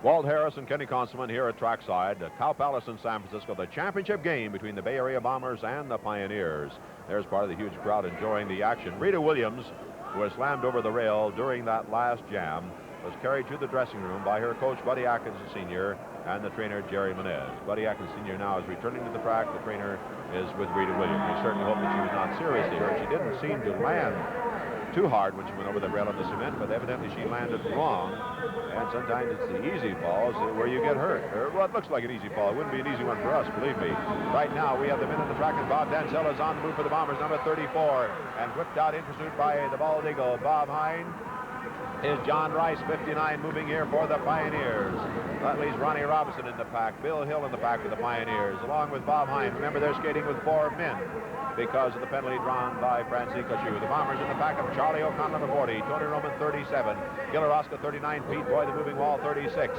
Walt Harris and Kenny Consolman here at trackside. Cow Palace in San Francisco, the championship game between the Bay Area Bombers and the Pioneers. There's part of the huge crowd enjoying the action. Rita Williams, who was slammed over the rail during that last jam, was carried to the dressing room by her coach, Buddy Atkins Sr., and the trainer, Jerry Menez. Buddy Atkins Sr. now is returning to the track. The trainer is with Rita Williams. We certainly hope that she was not seriously hurt. She didn't seem to land too hard when she went over the rail on the cement, but evidently she landed wrong. And sometimes it's the easy falls where you get hurt. Or what looks like an easy fall. It wouldn't be an easy one for us, believe me. Right now, we have the men on the track, and Bob Dansell is on the move for the Bombers, number 34, and whipped out in pursuit by the Bald Eagle. Bob Hine is John Rice, 59, moving here for the Pioneers. That leaves Ronnie Robinson in the pack, Bill Hill in the pack for the Pioneers, along with Bob Hine. Remember, they're skating with 4 men because of the penalty drawn by Francisco Chu. The Bombers in the pack of Charlie O'Connell, number 40, Tony Roman, 37, Giller Oscar, 39, Pete Boy, the moving wall, 36.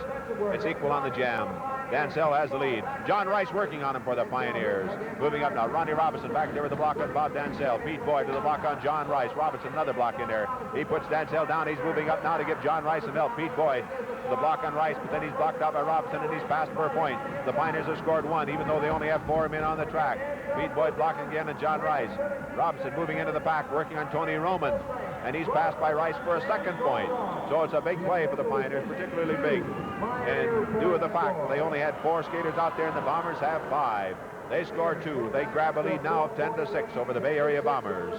It's equal on the jam. Dansell has the lead. John Rice working on him for the Pioneers. Moving up now, Ronnie Robinson back there with the block on Bob Dansell. Pete Boyd to the block on John Rice. Robinson, another block in there. He puts Dansell down. He's moving up now to give John Rice some help. Pete Boyd to the block on Rice, but then he's blocked out by Robinson, and he's passed for a point. The Pioneers have scored 1, even though they only have 4 men on the track. Pete Boyd blocking again, and John Rice. Robinson moving into the pack, working on Tony Roman, and he's passed by Rice for a second point. So it's a big play for the Pioneers, particularly big. And due to the fact that they only had 4 skaters out there, and the Bombers have 5. They score 2. They grab a lead now of 10-6 over the Bay Area Bombers.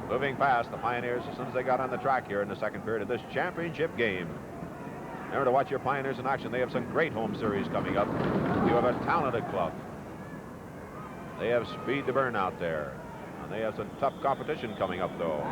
Moving past the Pioneers as soon as they got on the track here in the second period of this championship game. Remember to watch your Pioneers in action. They have some great home series coming up. You have a talented club. They have speed to burn out there. And they have some tough competition coming up, though.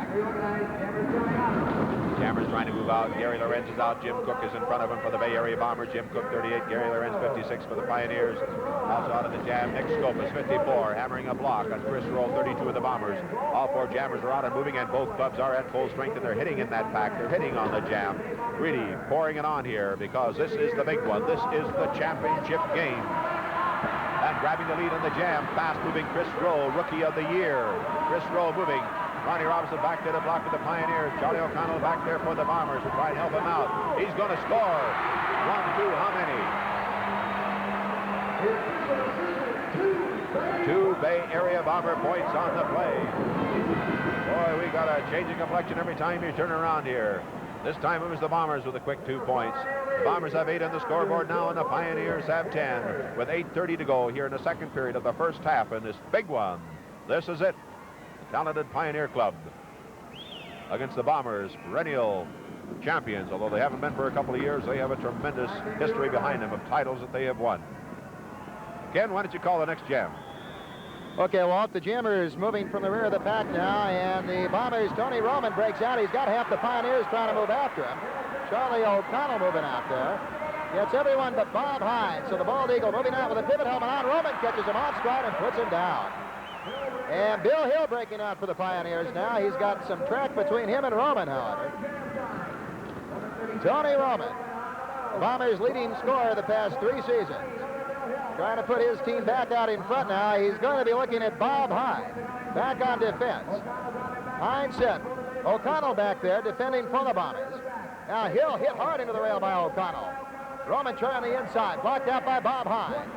Cameron's trying to move out. Gary Lorenz is out. Jim Cook is in front of him for the Bay Area Bombers. Jim Cook, 38. Gary Lorenz, 56 for the Pioneers. Also out of the jam, Nick Scopus, 54, hammering a block on Chris Roll, 32 of the Bombers. All 4 jammers are out and moving, and both clubs are at full strength, and they're hitting in that pack. They're hitting on the jam. Really pouring it on here because this is the big one. This is the championship game. And grabbing the lead on the jam, fast-moving Chris Rowe, Rookie of the Year. Chris Rowe moving. Ronnie Robinson back there to block with the Pioneers. Charlie O'Connell back there for the Bombers to try and help him out. He's going to score. 1, 2, how many? 2 Bay Area Bomber points on the play. Boy, we got a changing complexion every time you turn around here. This time it was the Bombers with a quick 2 points. The Bombers have 8 on the scoreboard now, and the Pioneers have 10, with 8:30 to go here in the second period of the first half in this big one. This is it. The talented Pioneer Club against the Bombers, perennial champions. Although they haven't been for a couple of years, they have a tremendous history behind them of titles that they have won. Ken, why don't you call the next jam? Okay, Walt, the jammer is moving from the rear of the pack now, and the Bombers, Tony Roman breaks out. He's got half the Pioneers trying to move after him. Charlie O'Connell moving out there. Gets everyone but Bob Hine. So the Bald Eagle moving out with a pivot helmet on. Roman catches him off stride and puts him down. And Bill Hill breaking out for the Pioneers now. He's got some track between him and Roman, however. Tony Roman, the Bombers' leading scorer the past 3 seasons. Trying to put his team back out in front now. He's going to be looking at Bob Hine back on defense. Hine set. O'Connell back there defending for the Bombers. Now Hill hit hard into the rail by O'Connell. Roman trying the inside, blocked out by Bob Hine.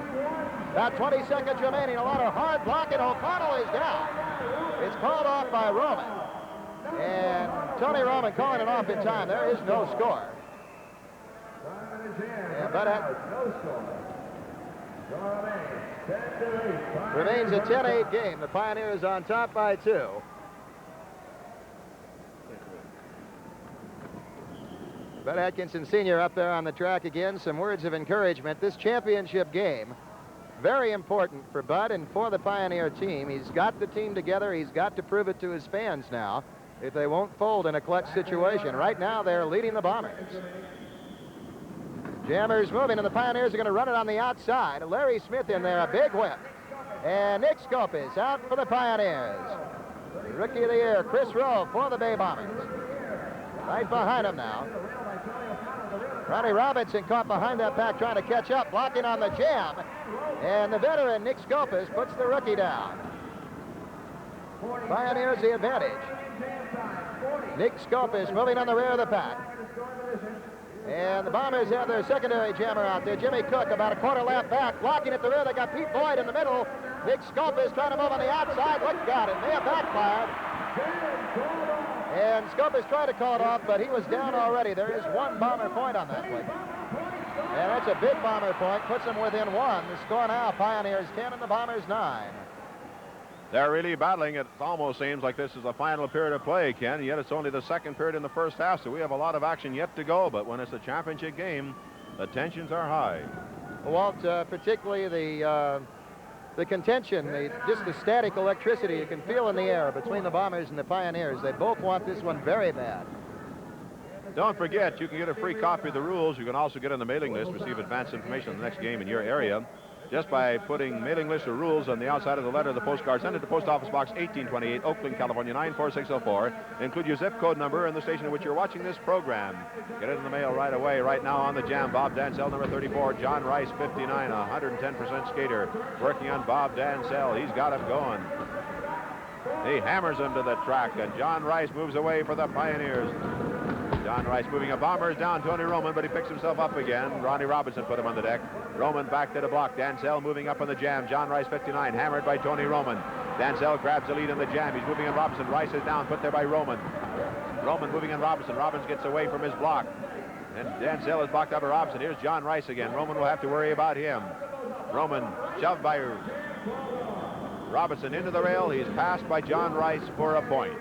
About 20 seconds remaining. A lot of hard blocking. O'Connell is down. It's called off by Roman. And Tony Roman calling it off in time. There is no score. Yeah, but remains a 10-8 game. The Pioneers on top by 2. Bud Atkinson Sr. up there on the track again. Some words of encouragement. This championship game, very important for Bud and for the Pioneer team. He's got the team together. He's got to prove it to his fans now if they won't fold in a clutch situation. Right now, they're leading the Bombers. Jammers moving, and the Pioneers are going to run it on the outside. Larry Smith in there, a big whip. And Nick Scopus out for the Pioneers. Rookie of the Year, Chris Rowe for the Bay Bombers. Right behind him now. Ronnie Robinson caught behind that pack trying to catch up, blocking on the jam. And the veteran, Nick Scopus, puts the rookie down. Pioneers the advantage. Nick Scopus moving on the rear of the pack. And the Bombers have their secondary jammer out there. Jimmy Cook about a quarter lap back, blocking at the rear. They got Pete Boyd in the middle. Nick Scopus trying to move on the outside. Look out, it may have backfired. And Scopus tried to call it off, but he was down already. There is one Bomber point on that play. And that's a big Bomber point, puts them within one. The score now, Pioneers 10 and the Bombers 9. They're really battling. It almost seems like this is the final period of play, Ken, yet it's only the second period in the first half, so we have a lot of action yet to go. But when it's a championship game, the tensions are high. Walt, particularly the contention, just the static electricity you can feel in the air between the Bombers and the Pioneers. They both want this one very bad. Don't forget, you can get a free copy of the rules. You can also get on the mailing list, receive advance information on the next game in your area, just by putting mailing list or rules on the outside of the letter of the postcard. Send it to Post Office Box 1828, Oakland, California 94604. Include your zip code number and the station in which you're watching this program. Get it in the mail right away. Right now on the jam, Bob Dansell, number 34, John Rice, 59, 110% skater, working on Bob Dansell. He's got him going. He hammers him to the track, and John Rice moves away for the Pioneers. John Rice moving a Bombers down Tony Roman, but he picks himself up again. Ronnie Robinson put him on the deck. Roman back to the block. Dansell moving up on the jam. John Rice, 59, hammered by Tony Roman. Dansell grabs the lead in the jam. He's moving on Robinson. Rice is down, put there by Roman. Roman moving on Robinson. Robbins gets away from his block. And Dansell is blocked up by Robinson. Here's John Rice again. Roman will have to worry about him. Roman shoved by Robinson into the rail. He's passed by John Rice for a point.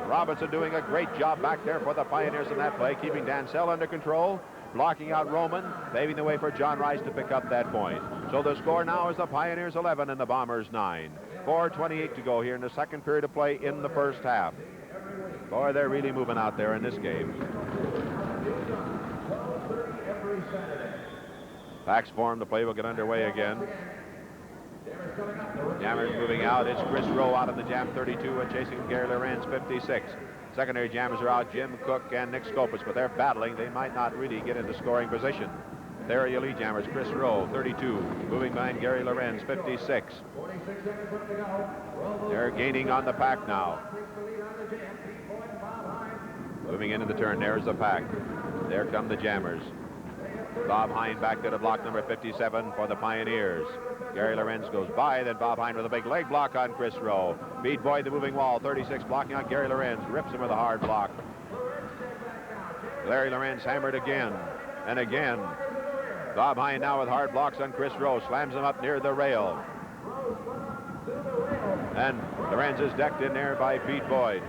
Robinson doing a great job back there for the Pioneers in that play, keeping Dansell under control, blocking out Roman, paving the way for John Rice to pick up that point. So the score now is the Pioneers 11 and the Bombers 9. 4:28 to go here in the second period of play in the first half. Boy, they're really moving out there in this game. Packs form, the play will get underway again. Jammers moving out. It's Chris Rowe out of the jam, 32, and chasing Gary Lorenz, 56. Secondary jammers are out, Jim Cook and Nick Scopus, but they're battling. They might not really get into scoring position. There are your lead jammers, Chris Rowe, 32, moving behind Gary Lorenz, 56. They're gaining on the pack now. Moving into the turn, there's the pack. There come the jammers. Bob Hine back to the block, number 57 for the Pioneers. Gary Lorenz goes by, then Bob Hine with a big leg block on Chris Rowe. Pete Boyd, the moving wall, 36, blocking on Gary Lorenz, rips him with a hard block. Gary Lorenz hammered again and again. Bob Hine now with hard blocks on Chris Rowe, slams him up near the rail. And Lorenz is decked in there by Pete Boyd.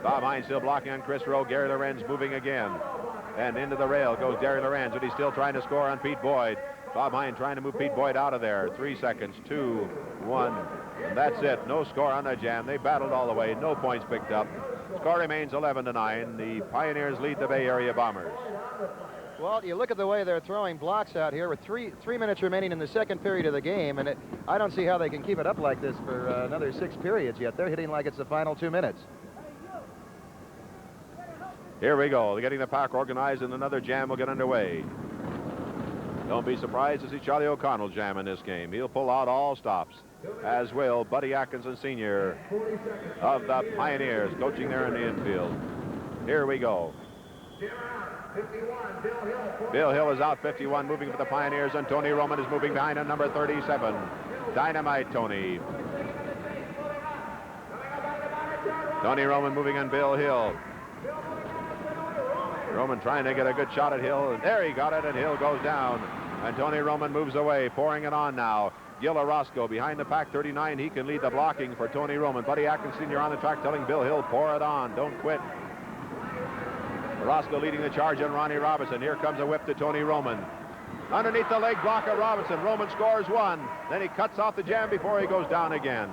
Bob Hine still blocking on Chris Rowe. Gary Lorenz moving again. And into the rail goes Gary Lorenz, but he's still trying to score on Pete Boyd. Bob Hine trying to move Pete Boyd out of there. 3 seconds, 2, 1. And that's it. No score on the jam. They battled all the way. No points picked up. Score remains 11-9. The Pioneers lead the Bay Area Bombers. Well, you look at the way they're throwing blocks out here with three minutes remaining in the second period of the game, and I don't see how they can keep it up like this for another 6 periods yet. They're hitting like it's the final 2 minutes. Here we go. They're getting the pack organized, and another jam will get underway. Don't be surprised to see Charlie O'Connell jam in this game. He'll pull out all stops, as will Buddy Atkinson Sr. of the Pioneers, coaching there in the infield. Here we go. Bill Hill is out, 51, moving for the Pioneers, and Tony Roman is moving behind on number 37. Dynamite Tony. Tony Roman moving on Bill Hill. Roman trying to get a good shot at Hill, and there he got it, and Hill goes down. And Tony Roman moves away, pouring it on now. Gil Orozco behind the pack, 39. He can lead the blocking for Tony Roman. Buddy Atkins Sr. on the track telling Bill Hill, pour it on, don't quit. Orozco leading the charge on Ronnie Robinson. Here comes a whip to Tony Roman. Underneath the leg block of Robinson. Roman scores 1. Then he cuts off the jam before he goes down again.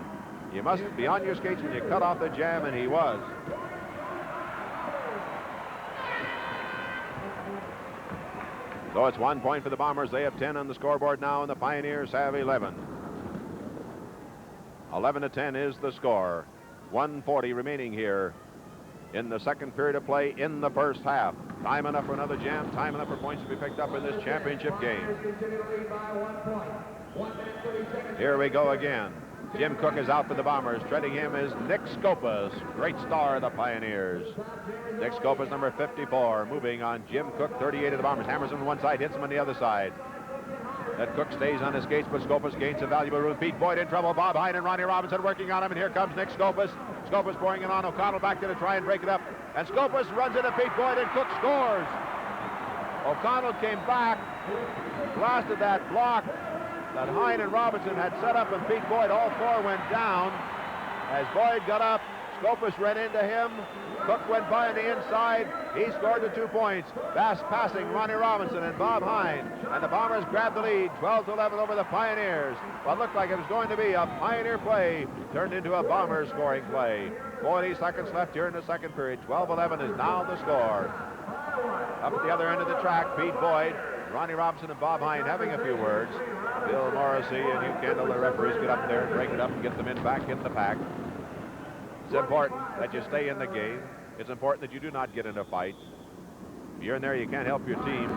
You must be on your skates when you cut off the jam, and he was. So it's 1 point for the Bombers. They have 10 on the scoreboard now, and the Pioneers have 11. 11-10 is the score. 1:40 remaining here in the second period of play in the first half. Time enough for another jam. Time enough for points to be picked up in this championship game. Here we go again. Jim Cook is out for the Bombers. Treading him is Nick Skopas, great star of the Pioneers. Nick Skopas, number 54, moving on Jim Cook, 38 of the Bombers. Hammers him on one side, hits him on the other side. That Cook stays on his skates, but Skopas gains some valuable room. Pete Boyd in trouble. Bob Hine and Ronnie Robinson working on him, and here comes Nick Skopas. Skopas pouring it on O'Connell back there to try and break it up. And Skopas runs into Pete Boyd, and Cook scores. O'Connell came back, blasted that block that Hine and Robinson had set up, and Pete Boyd, all four went down. As Boyd got up, Skopas ran into him. Cook went by on the inside. He scored the 2 points. Fast passing Ronnie Robinson and Bob Hine. And the Bombers grabbed the lead, 12-11 over the Pioneers. What looked like it was going to be a Pioneer play turned into a Bomber scoring play. 40 seconds left here in the second period. 12-11 is now the score. Up at the other end of the track, Pete Boyd, Ronnie Robinson, and Bob Hine having a few words. Bill Morrissey and Hugh Kendall, the referees, get up there and break it up and get them back in the pack. It's important that you stay in the game. It's important that you do not get in a fight. If you're in there, you can't help your team.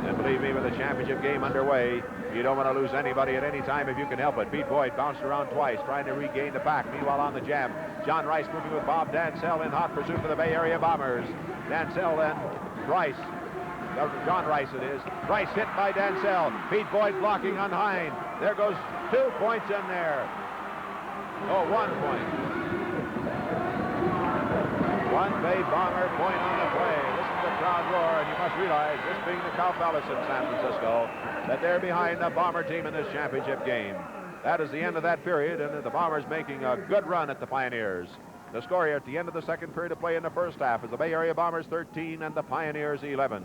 And believe me, with a championship game underway, you don't want to lose anybody at any time if you can help it. Pete Boyd bounced around twice, trying to regain the pack. Meanwhile, on the jam, John Rice moving with Bob Dansell in hot pursuit for the Bay Area Bombers. Dansell then Rice. John Rice it is. Rice hit by Dansell. Pete Boyd blocking on Hine. There goes 2 points in there. Oh, 1 point. One Bay Bomber point on the play. Listen to the crowd roar, and you must realize, this being the Cow Palace in San Francisco, that they're behind the Bomber team in this championship game. That is the end of that period, and the Bombers making a good run at the Pioneers. The score here at the end of the second period of play in the first half is the Bay Area Bombers 13 and the Pioneers 11.